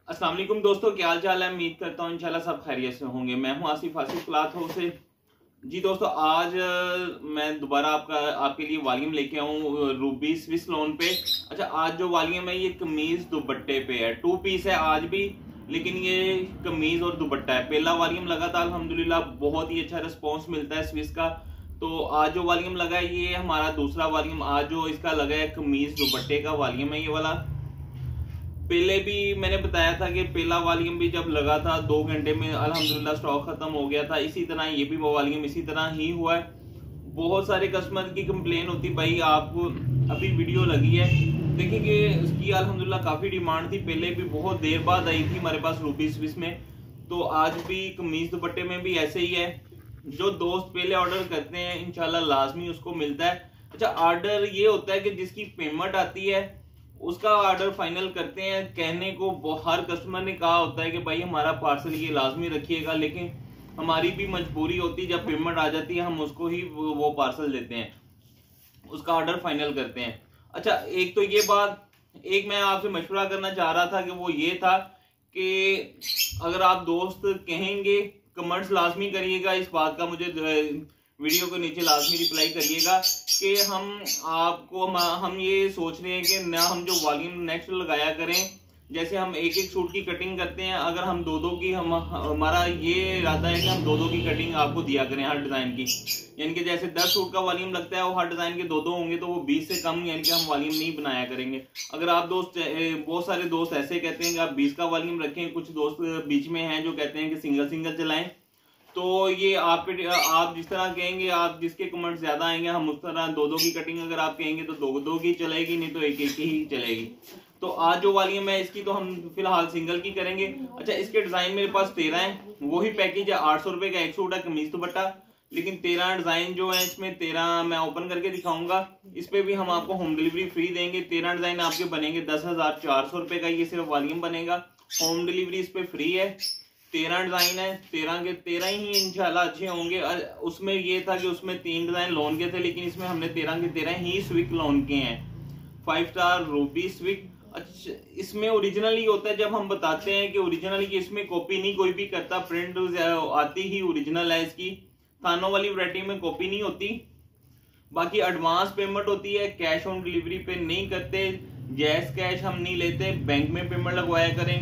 अस्सलाम वालेकुम दोस्तों, क्या हाल चाल है। उम्मीद करता हूँ इंशाल्लाह सब खैरियत से होंगे। मैं हूँ आसिफ क्लॉथ हाउस से। जी दोस्तों, आज मैं दोबारा आपके लिए वॉल्यूम लेके आऊँ रूबी स्विस लोन पे। अच्छा, आज जो वॉल्यूम है ये कमीज दुपट्टे पे है, 2 पीस है आज भी, लेकिन ये कमीज और दुपट्टा है। पहला वॉल्यूम लगा था, अल्हम्दुलिल्लाह बहुत ही अच्छा रिस्पॉन्स मिलता है स्विस का। तो आज जो वॉल्यूम लगा है ये हमारा दूसरा वॉल्यूम। आज जो इसका लगा है कमीज दुपट्टे का वॉल्यूम है ये वाला। पहले भी मैंने बताया था कि पहला वॉल्यूम भी जब लगा था 2 घंटे में अल्हम्दुलिल्लाह स्टॉक खत्म हो गया था। इसी तरह ये भी वॉल्यूम इसी तरह ही हुआ है। बहुत सारे कस्टमर की कंप्लेन होती, भाई आपको अभी वीडियो लगी है। देखिए कि उसकी अल्हम्दुलिल्लाह काफी डिमांड थी, पहले भी बहुत देर बाद आई थी हमारे पास रूबी स्विस में। तो आज भी कमीज दुपट्टे में भी ऐसे ही है। जो दोस्त पहले ऑर्डर करते हैं इंशाल्लाह लाजमी उसको मिलता है। अच्छा, ऑर्डर ये होता है कि जिसकी पेमेंट आती है उसका ऑर्डर फाइनल करते हैं। कहने को हर कस्टमर ने कहा होता है कि भाई हमारा पार्सल ये लाजमी रखिएगा, लेकिन हमारी भी मजबूरी होती है, जब पेमेंट आ जाती है हम उसको ही वो पार्सल देते हैं, उसका ऑर्डर फाइनल करते हैं। अच्छा, एक तो ये बात, एक मैं आपसे मशवरा करना चाह रहा था कि वो ये था कि अगर आप दोस्त कहेंगे कमेंट्स लाजमी करिएगा इस बात का, मुझे वीडियो के नीचे लाजमी रिप्लाई करिएगा कि हम ये सोच रहे हैं कि ना हम जो वॉल्यूम नेक्स्ट लगाया करें, जैसे हम एक एक सूट की कटिंग करते हैं, अगर हम दो की हमारा ये इरादा है कि हम दो की कटिंग आपको दिया करें हर डिजाइन की। यानी कि जैसे 10 सूट का वॉल्यूम लगता है, वो हर डिजाइन के दो होंगे, तो वो 20 से कम यानी कि हम वॉल्यूम नहीं बनाया करेंगे। अगर आप बहुत सारे दोस्त ऐसे कहते हैं कि आप 20 का वॉल्यूम रखें, कुछ दोस्त बीच में हैं जो कहते हैं कि सिंगल सिंगल चलाएं। तो ये आप जिस तरह कहेंगे, आप जिसके कमेंट ज्यादा आएंगे हम उस तरह दो की कटिंग अगर आप कहेंगे तो दो की चलेगी, नहीं तो एक ही चलेगी। तो आज जो वॉल्यूम है इसकी तो हम फिलहाल सिंगल की करेंगे। अच्छा, इसके डिजाइन मेरे पास 13 है। वही पैकेज है, 800 रुपए का एक सूट है कमीज दुपट्टा, लेकिन 13 डिजाइन जो है इसमें 13 मैं ओपन करके दिखाऊंगा। इस पे भी हम आपको होम डिलीवरी फ्री देंगे। 13 डिजाइन आपके बनेंगे 10,400 रुपए का, ये सिर्फ वॉल्यूम बनेगा। होम डिलीवरी इस पे फ्री है। 13 डिजाइन है, 13 के 13 ही इंशाल्लाह अच्छे होंगे। उसमें ये था कि उसमें 3 डिजाइन लोन के थे, लेकिन इसमें हमने 13 के 13 ही स्विक लोन के हैं। 5 स्टार रूबी स्विक। अच्छा, इसमें ओरिजिनल ही होता है। जब हम बताते हैं कि ओरिजिनल की, इसमें कॉपी नहीं कोई भी करता, प्रिंट आती ही ओरिजिनल है इसकी। थानों वाली वैरायटी में कॉपी नहीं होती। बाकी एडवांस पेमेंट होती है, कैश ऑन डिलीवरी पे नहीं करते, जैस कैश हम नहीं लेते, बैंक में पेमेंट लगवाया करें।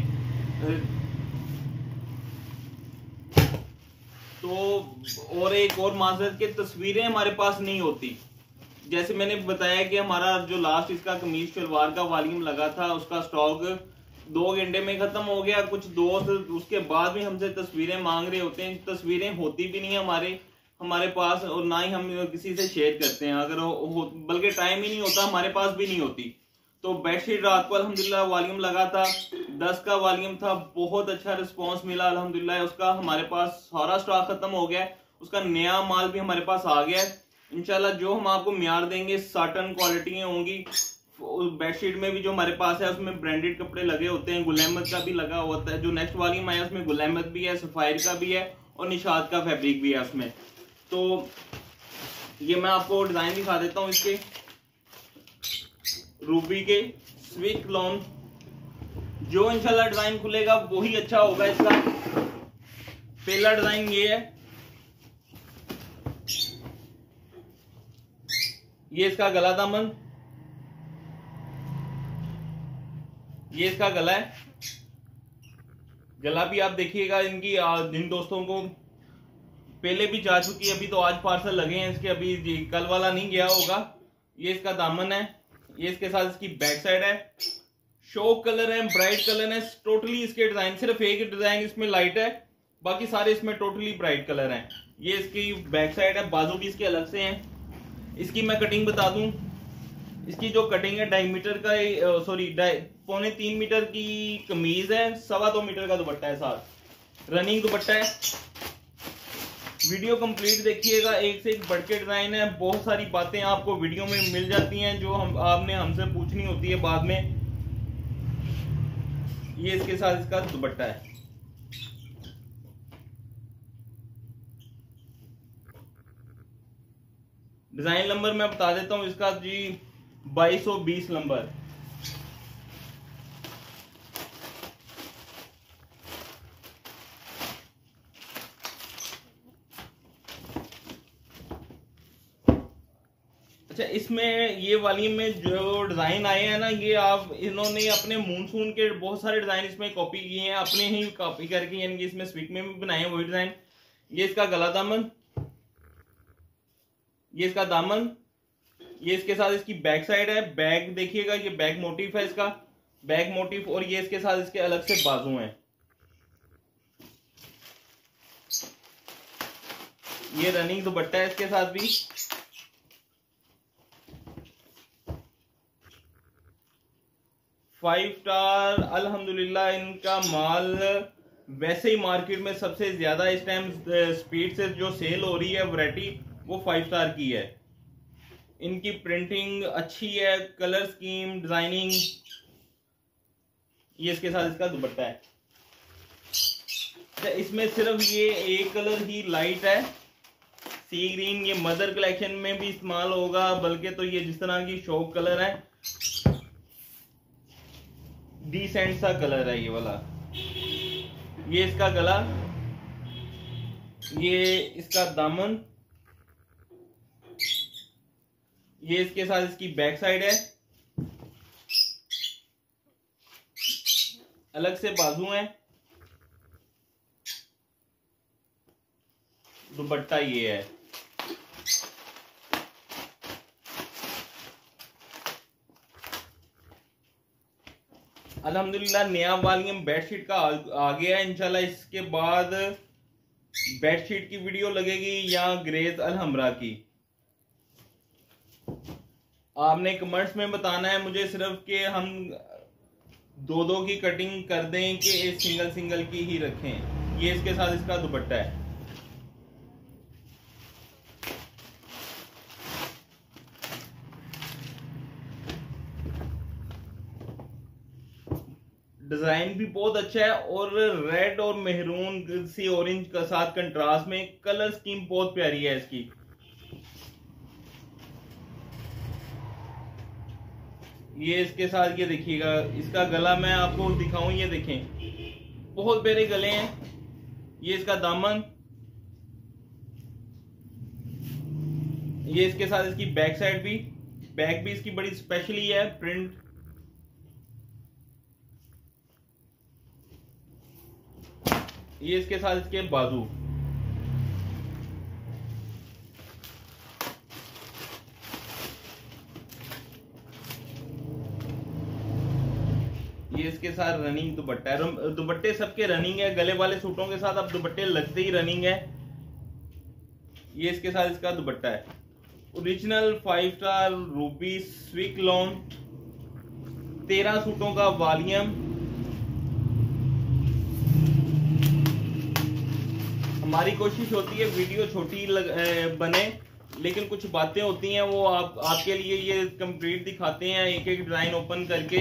तो और एक और माजरत के तस्वीरें हमारे पास नहीं होती। जैसे मैंने बताया कि हमारा जो लास्ट इसका कमीज शलवार का वॉल्यूम लगा था उसका स्टॉक 2 घंटे में खत्म हो गया। कुछ दोस्त उसके बाद भी हमसे तस्वीरें मांग रहे होते हैं, तस्वीरें होती भी नहीं हमारे पास, और ना ही हम किसी से शेयर करते हैं। अगर बल्कि टाइम ही नहीं होता, हमारे पास भी नहीं होती। तो बेडशीट रात को अल्हम्दुलिल्लाह वॉल्यूम लगा था, 10 का वॉल्यूम था, बहुत अच्छा रिस्पांस मिला अल्हम्दुलिल्लाह उसका। हमारे पास सारा स्टॉक खत्म हो गया, उसका नया माल भी हमारे पास आ गया है। इंशाल्लाह जो हम आपको म्यार देंगे साटन क्वालिटी होंगी। बेडशीट में भी जो हमारे पास है उसमें ब्रांडेड कपड़े लगे होते हैं, गुल अहमद का भी लगा होता है। जो नेक्स्ट वॉल्यूम आया उसमें गुल अहमद भी है, सफायर का भी है और निशाद का फैब्रिक भी है उसमें। तो ये मैं आपको डिजाइन दिखा देता हूँ इसके रूबी के स्विक लोन। जो इंशाल्लाह डिजाइन खुलेगा वही अच्छा होगा। इसका पहला डिजाइन ये है, ये इसका गला दामन, ये इसका गला है। गला भी आप देखिएगा, इनकी जिन दोस्तों को पहले भी जा चुकी है, अभी तो आज पार्सल लगे हैं इसके, अभी कल वाला नहीं गया होगा। ये इसका दामन है, ये इसके साथ इसकी बैक साइड है। शो कलर है, ब्राइट कलर है टोटली। इसके डिजाइन सिर्फ एक डिजाइन इसमें लाइट है, बाकी सारे इसमें टोटली ब्राइट कलर हैं। ये इसकी बैक साइड है, बाजू भी इसके अलग से हैं। इसकी मैं कटिंग बता दूं, इसकी जो कटिंग है डायमीटर का, सॉरी 3.25 मीटर की कमीज है, 2.25 मीटर का दुपट्टा है, साथ रनिंग दुपट्टा है। वीडियो कंप्लीट देखिएगा, एक से एक बढ़ के डिजाइन है। बहुत सारी बातें आपको वीडियो में मिल जाती हैं जो आपने हमसे पूछनी होती है बाद में। ये इसके साथ इसका दुपट्टा है। डिजाइन नंबर मैं बता देता हूं इसका जी, 2220 नंबर। अच्छा, इसमें ये वॉल्यूम में जो डिजाइन आए हैं ना, ये आप इन्होंने अपने मूनसून के बहुत सारे डिजाइन इसमें कॉपी किए हैं, अपने ही कॉपी करके, यानी कि इसमें स्विक में भी बनाए हैं वही डिजाइन। ये इसका गला दामन, ये इसका दामन, ये इसके साथ इसकी बैक साइड है। बैक देखिएगा, ये बैक मोटिफ है इसका, बैक मोटिफ, और ये इसके साथ इसके अलग से बाजू हैं। ये रनिंग दुपट्टा है इसके साथ भी। फाइव स्टार अल्हम्दुलिल्लाह। इनका माल वैसे ही मार्केट में सबसे ज्यादा इस टाइम स्पीड से जो सेल हो रही है वैरायटी, वो 5 स्टार की है। इनकी प्रिंटिंग अच्छी है, कलर स्कीम, डिजाइनिंग। ये इसके साथ इसका दुपट्टा है। इसमें सिर्फ ये एक कलर ही लाइट है, सी ग्रीन। ये मदर कलेक्शन में भी इस्तेमाल होगा, बल्कि तो ये जिस तरह की शौक कलर है, डिसेंट सा कलर है ये वाला। ये इसका गला, ये इसका दामन, ये इसके साथ इसकी बैक साइड है, अलग से बाजू है। दुपट्टा ये है। अल्हम्दुलिल्लाह नया वॉल्यूम बेडशीट का आ गया है। इंशाल्लाह इसके बाद बेडशीट की वीडियो लगेगी या ग्रेज अलहमरा की। आपने कमेंट्स में बताना है मुझे सिर्फ कि हम दो की कटिंग कर दें कि सिंगल सिंगल की ही रखें। ये इसके साथ इसका दुपट्टा है। डिजाइन भी बहुत अच्छा है, और रेड और मेहरून सी ऑरेंज का साथ कंट्रास्ट में कलर स्कीम बहुत प्यारी है इसकी। ये इसके साथ ये देखिएगा, इसका गला मैं आपको दिखाऊं, ये देखें बहुत प्यारे गले हैं। ये इसका दामन, ये इसके साथ इसकी बैक साइड भी, बैक भी इसकी बड़ी स्पेशली है प्रिंट। ये इसके साथ इसके बाजू। ये इसके साथ रनिंग दुपट्टा है। दुपट्टे सबके रनिंग है, गले वाले सूटों के साथ अब दुपट्टे लगते ही रनिंग है। ये इसके साथ इसका दुपट्टा है। ओरिजिनल 5 स्टार रूबी स्विक लॉन, 13 सूटों का वॉल्यूम। हमारी कोशिश होती है वीडियो छोटी बने, लेकिन कुछ बातें होती हैं वो आपके लिए ये कंप्लीट दिखाते हैं एक एक डिजाइन ओपन करके।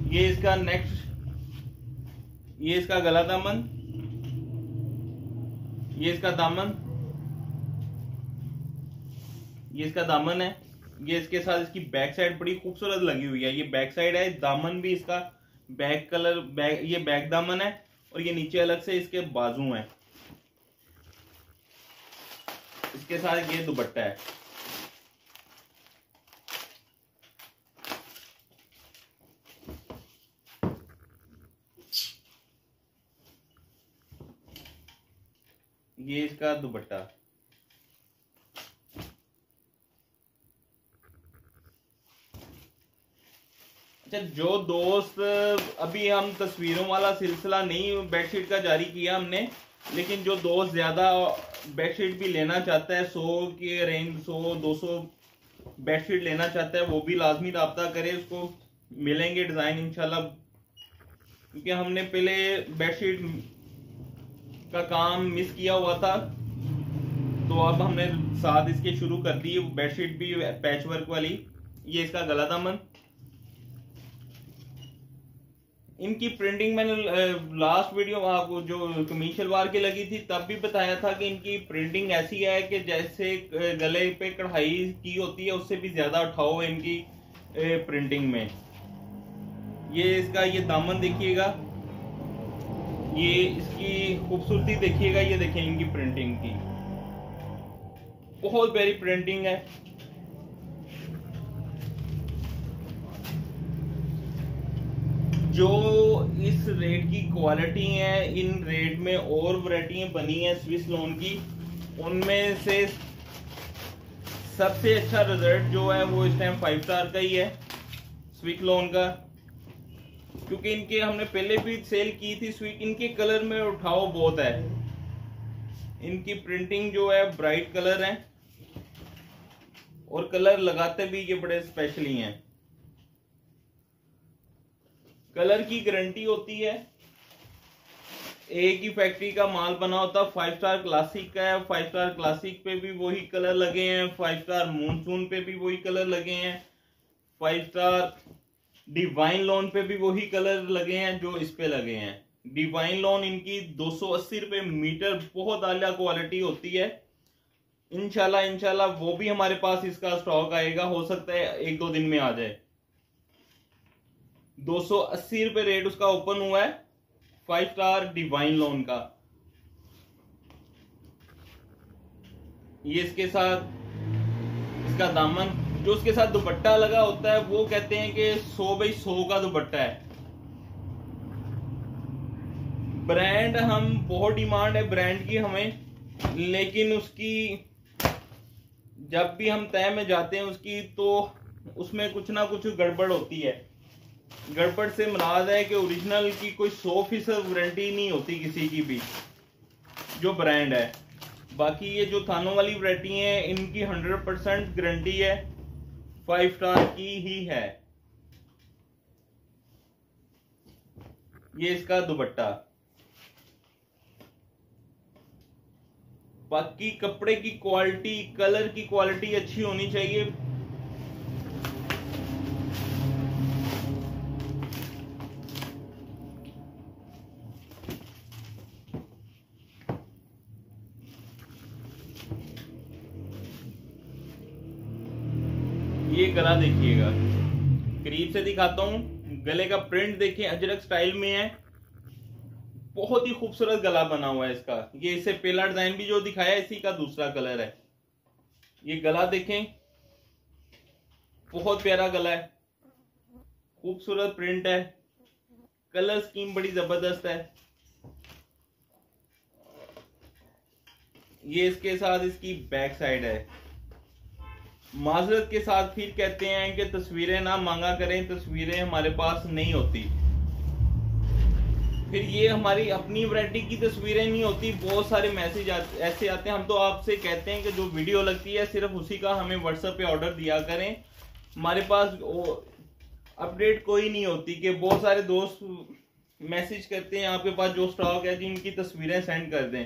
ये इसका नेक्स्ट, ये इसका गला दामन, ये इसका दामन, ये इसका दामन है। ये इसके साथ इसकी बैक साइड बड़ी खूबसूरत लगी हुई है। ये बैक साइड है, दामन भी इसका बैक कलर, ये बैक दामन है, और ये नीचे अलग से इसके बाजू हैं। इसके साथ ये दुपट्टा है। ये इसका दुपट्टा। अच्छा, जो दोस्त अभी हम तस्वीरों वाला सिलसिला नहीं बेडशीट का जारी किया हमने, लेकिन जो दोस्त ज्यादा बेडशीट भी लेना चाहता है, 100 के रेंज 100-200 बेडशीट लेना चाहता है, वो भी लाजमी राब्ता करे, उसको मिलेंगे डिजाइन इंशाल्लाह। क्योंकि हमने पहले बेडशीट का काम मिस किया हुआ था, तो अब हमने साथ इसके शुरू कर दी बेडशीट भी पैच वर्क वाली। ये इसका गला दामन। इनकी प्रिंटिंग मैंने लास्ट वीडियो आपको जो कमीज शलवार की लगी थी तब भी बताया था कि इनकी प्रिंटिंग ऐसी है कि जैसे गले पे कढ़ाई की होती है उससे भी ज्यादा उठाव है इनकी प्रिंटिंग में। ये इसका ये दामन देखिएगा, ये इसकी खूबसूरती देखिएगा, ये देखें इनकी प्रिंटिंग की। बहुत प्यारी प्रिंटिंग है। जो इस रेट की क्वालिटी है, इन रेट में और वैरायटियां बनी हैं स्विस लोन की, उनमें से सबसे अच्छा रिजल्ट जो है वो इस टाइम 5 स्टार का ही है स्विस लोन का। क्योंकि इनके हमने पहले भी सेल की थी स्विस, इनके कलर में उठाव बहुत है, इनकी प्रिंटिंग जो है ब्राइट कलर है और कलर लगाते भी ये बड़े स्पेशली हैं। कलर की गारंटी होती है, एक ही फैक्ट्री का माल बना होता है। 5 स्टार क्लासिक का है, 5 स्टार क्लासिक पे भी वही कलर लगे हैं, 5 स्टार मूनसून पे भी वही कलर लगे हैं, 5 स्टार डिवाइन लोन पे भी वही कलर लगे हैं जो इस पे लगे हैं। डिवाइन लोन इनकी 280 रुपए मीटर, बहुत आला क्वालिटी होती है। इंशाल्लाह वो भी हमारे पास इसका स्टॉक आएगा, हो सकता है 1-2 दिन में आ जाए। 280 रुपए रेट उसका ओपन हुआ है 5 स्टार डिवाइन लोन का। ये इसके साथ इसका दामन, जो उसके साथ दुपट्टा लगा होता है वो कहते हैं कि 100x100 का दुपट्टा है। ब्रांड, हम बहुत डिमांड है ब्रांड की हमें, लेकिन उसकी जब भी हम तय में जाते हैं उसकी, तो उसमें कुछ ना कुछ गड़बड़ होती है। गड़बड़ से मुराद है कि ओरिजिनल की कोई 100% वारंटी नहीं होती किसी की भी जो ब्रांड है। बाकी ये जो थानों वाली वैरायटी है इनकी 100% गारंटी है, 5 स्टार की ही है। ये इसका दुपट्टा। बाकी कपड़े की क्वालिटी, कलर की क्वालिटी अच्छी होनी चाहिए। ये गला देखिएगा, करीब से दिखाता हूं। गले का प्रिंट देखिए, अजरक स्टाइल में है, बहुत ही खूबसूरत गला बना हुआ है इसका। ये इससे पहला डिजाइन भी जो दिखाया इसी का दूसरा कलर है। ये गला देखें, बहुत प्यारा गला है, खूबसूरत प्रिंट है, कलर स्कीम बड़ी जबरदस्त है। ये इसके साथ इसकी बैक साइड है। माजरत के साथ फिर कहते हैं कि तस्वीरें ना मांगा करें, तस्वीरें हमारे पास नहीं होती। फिर ये हमारी अपनी वैरायटी की तस्वीरें नहीं होती, बहुत सारे मैसेज ऐसे आते हैं। हम तो आपसे कहते हैं कि जो वीडियो लगती है सिर्फ उसी का हमें व्हाट्सएप पे ऑर्डर दिया करें। हमारे पास अपडेट कोई नहीं होती कि बहुत सारे दोस्त मैसेज करते हैं आपके पास जो स्टॉक है जिनकी तस्वीरें सेंड कर दें।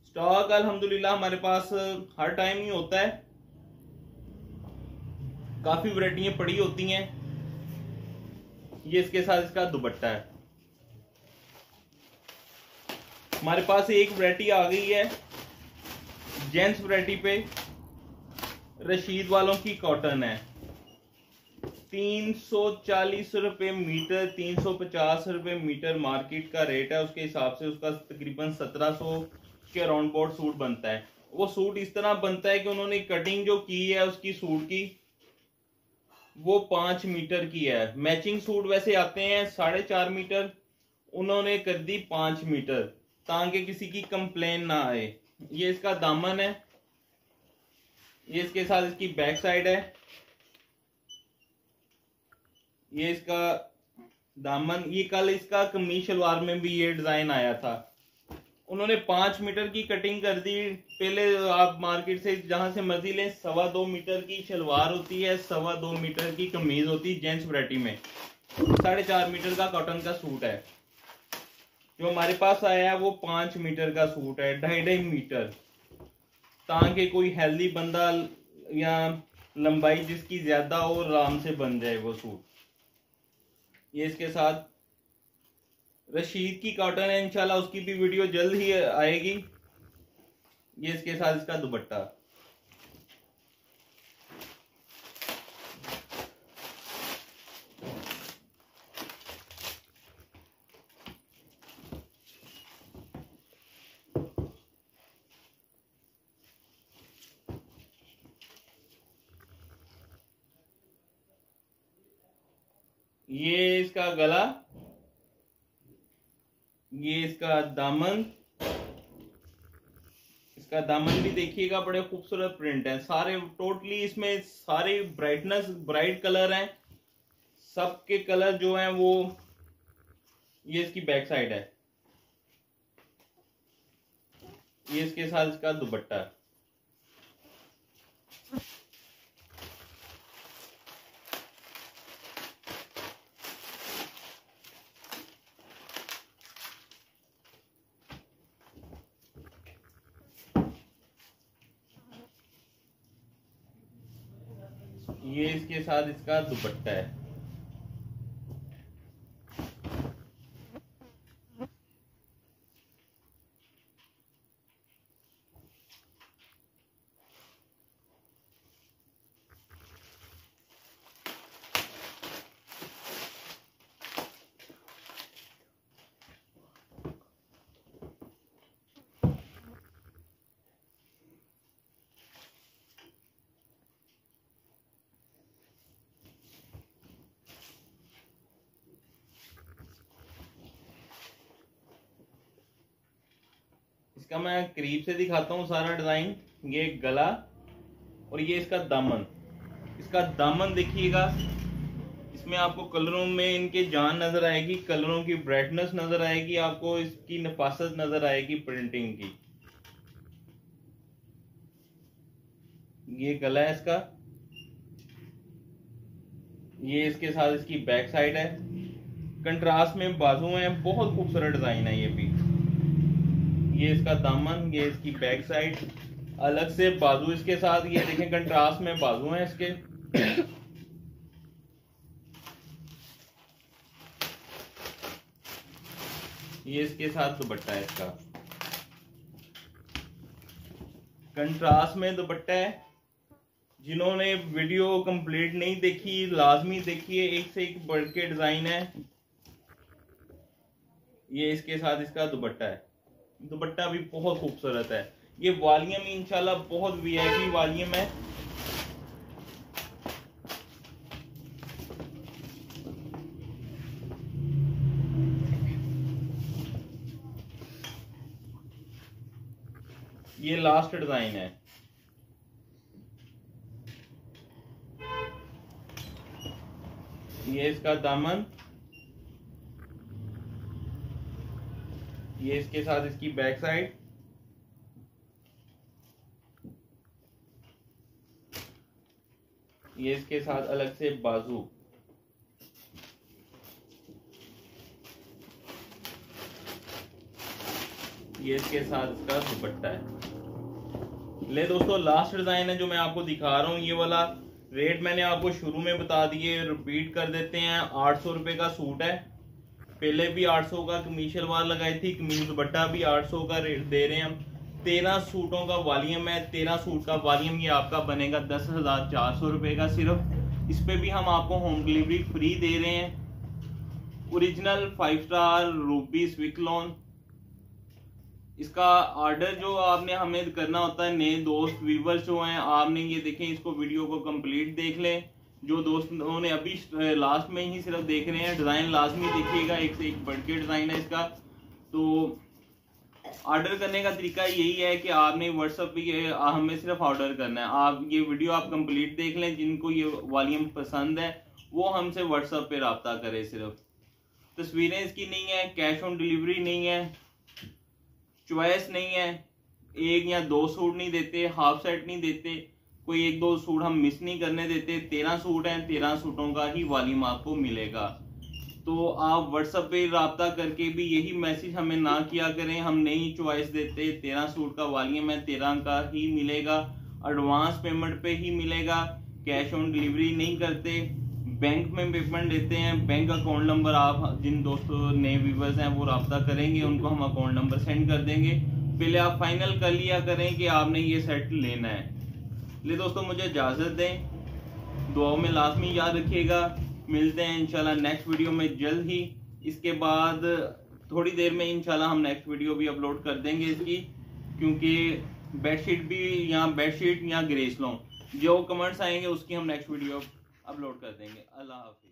स्टॉक अल्हम्दुलिल्लाह हमारे पास हर टाइम ही होता है, काफी वैरायटियां पड़ी होती हैं। ये इसके साथ इसका दुपट्टा है। हमारे पास एक वैरायटी आ गई है जेंट्स वैरायटी पे, रशीद वालों की कॉटन है। 340 रुपए मीटर, 350 रुपए मीटर मार्केट का रेट है। उसके हिसाब से उसका तकरीबन 1700 के राउंड बोर्ड सूट बनता है। वो सूट इस तरह बनता है कि उन्होंने कटिंग जो की है उसकी सूट की वो 5 मीटर की है। मैचिंग सूट वैसे आते हैं 4.5 मीटर, उन्होंने कर दी 5 मीटर ताकि किसी की कंप्लेन ना आए। ये इसका दामन है, ये इसके साथ इसकी बैक साइड है। ये इसका दामन, ये कल इसका कमीज शलवार में भी ये डिजाइन आया था। उन्होंने 5 मीटर की कटिंग कर दी। पहले आप मार्केट से जहां से मर्जी लें, 2.25 मीटर की शलवार होती है, 2.25 मीटर की कमीज होती है जेंट्स वैरायटी में, 4.5 मीटर का कॉटन का सूट है। जो हमारे पास आया है वो 5 मीटर का सूट है, 2.5 मीटर, ताकि कोई हेल्दी बंदा या लंबाई जिसकी ज्यादा हो आराम से बन जाए वो सूट। ये इसके साथ रशीद की कॉटन है, इंशाल्लाह उसकी भी वीडियो जल्द ही आएगी। ये इसके साथ इसका दुपट्टा। ये इसका गला, ये इसका दामन। इसका दामन भी देखिएगा, बड़े खूबसूरत प्रिंट है सारे। टोटली इसमें सारे ब्राइट कलर हैं। सबके कलर जो हैं वो, ये इसकी बैक साइड है, ये इसके साथ इसका दुपट्टा है। ये इसके साथ इसका दुपट्टा है। इसका मैं करीब से दिखाता हूँ सारा डिजाइन। ये गला और ये इसका दामन। इसका दामन देखिएगा, इसमें आपको कलरों में इनके जान नजर आएगी, कलरों की ब्राइटनेस नजर आएगी, आपको इसकी नफासत नजर आएगी प्रिंटिंग की। ये गला है इसका, ये इसके साथ इसकी बैक साइड है। कंट्रास्ट में बाजू हैं, बहुत खूबसूरत डिजाइन है ये भी। ये इसका दामन, ये इसकी बैक साइड, अलग से बाजू इसके साथ। ये देखें कंट्रास्ट में बाजू हैं इसके। ये इसके साथ दुपट्टा है इसका, कंट्रास्ट में दुपट्टा है। जिन्होंने वीडियो कंप्लीट नहीं देखी लाजमी देखिए, एक से एक बढ़ के डिजाइन है। ये इसके साथ इसका दुपट्टा है, दुपट्टा भी बहुत खूबसूरत है। ये वॉल्यूम इंशाल्लाह बहुत वीआईपी वॉल्यूम है। ये लास्ट डिजाइन है। ये इसका दामन, ये इसके साथ इसकी बैक साइड, ये इसके साथ अलग से बाजू, ये इसके साथ इसका दुपट्टा है। ले दोस्तों, लास्ट डिजाइन है जो मैं आपको दिखा रहा हूँ। ये वाला रेट मैंने आपको शुरू में बता दिए, रिपीट कर देते हैं। 800 रुपए का सूट है, पहले भी 800 का कमीज शलवार लगाई थी, कमीज दुपट्टा भी 800 का रेट दे रहे हैं हम। 13 सूटों का वॉल्यूम है, 13 सूट का वॉल्यूम ये आपका बनेगा 10,400 रुपए का सिर्फ। इस पे भी हम आपको होम डिलीवरी फ्री दे रहे हैं। Original 5 star Ruby स्विक loan. इसका ऑर्डर जो आपने हमें करना होता है, नए दोस्त व्यूवर्स जो हैं, आपने ये देखें, इसको वीडियो को कंप्लीट देख लें। जो दोस्तों ने अभी लास्ट में ही सिर्फ देख रहे हैं, डिजाइन लाजमी देखिएगा, एक से एक बढ़ के डिजाइन है इसका। तो ऑर्डर करने का तरीका यही है कि आपने व्हाट्सएप पे हमें सिर्फ ऑर्डर करना है। आप ये वीडियो आप कंप्लीट देख लें, जिनको ये वॉल्यूम पसंद है वो हमसे व्हाट्सएप पे रब्ता करें। सिर्फ तस्वीरें इसकी नहीं है, कैश ऑन डिलीवरी नहीं है, चॉइस नहीं है, 1 या 2 सूट नहीं देते, हाफ सेट नहीं देते, कोई 1-2 सूट हम मिस नहीं करने देते। 13 सूट हैं, 13 सूटों का ही वॉल्यूम आपको मिलेगा। तो आप व्हाट्सएप पे रब्ता करके भी यही मैसेज हमें ना किया करें, हम नहीं चॉइस देते। 13 सूट का वॉल्यूम है, 13 का ही मिलेगा। एडवांस पेमेंट पे ही मिलेगा, कैश ऑन डिलीवरी नहीं करते, बैंक में पेमेंट लेते हैं। बैंक अकाउंट नंबर आप जिन दोस्तों नए व्यूवर्स हैं वो रब्ता करेंगे, उनको हम अकाउंट नंबर सेंड कर देंगे। पहले आप फाइनल कर लिया करें कि आपने ये सेट लेना है। ले दोस्तों, मुझे इजाजत दें, दुआओं में लाजमी याद रखिएगा। मिलते हैं इंशाल्लाह नेक्स्ट वीडियो में जल्द ही। इसके बाद थोड़ी देर में इंशाल्लाह हम नेक्स्ट वीडियो भी अपलोड कर देंगे इसकी, क्योंकि बेडशीट या ग्रेस लो जो कमेंट्स आएंगे उसकी हम नेक्स्ट वीडियो अपलोड कर देंगे। अल्लाह हाफिज़।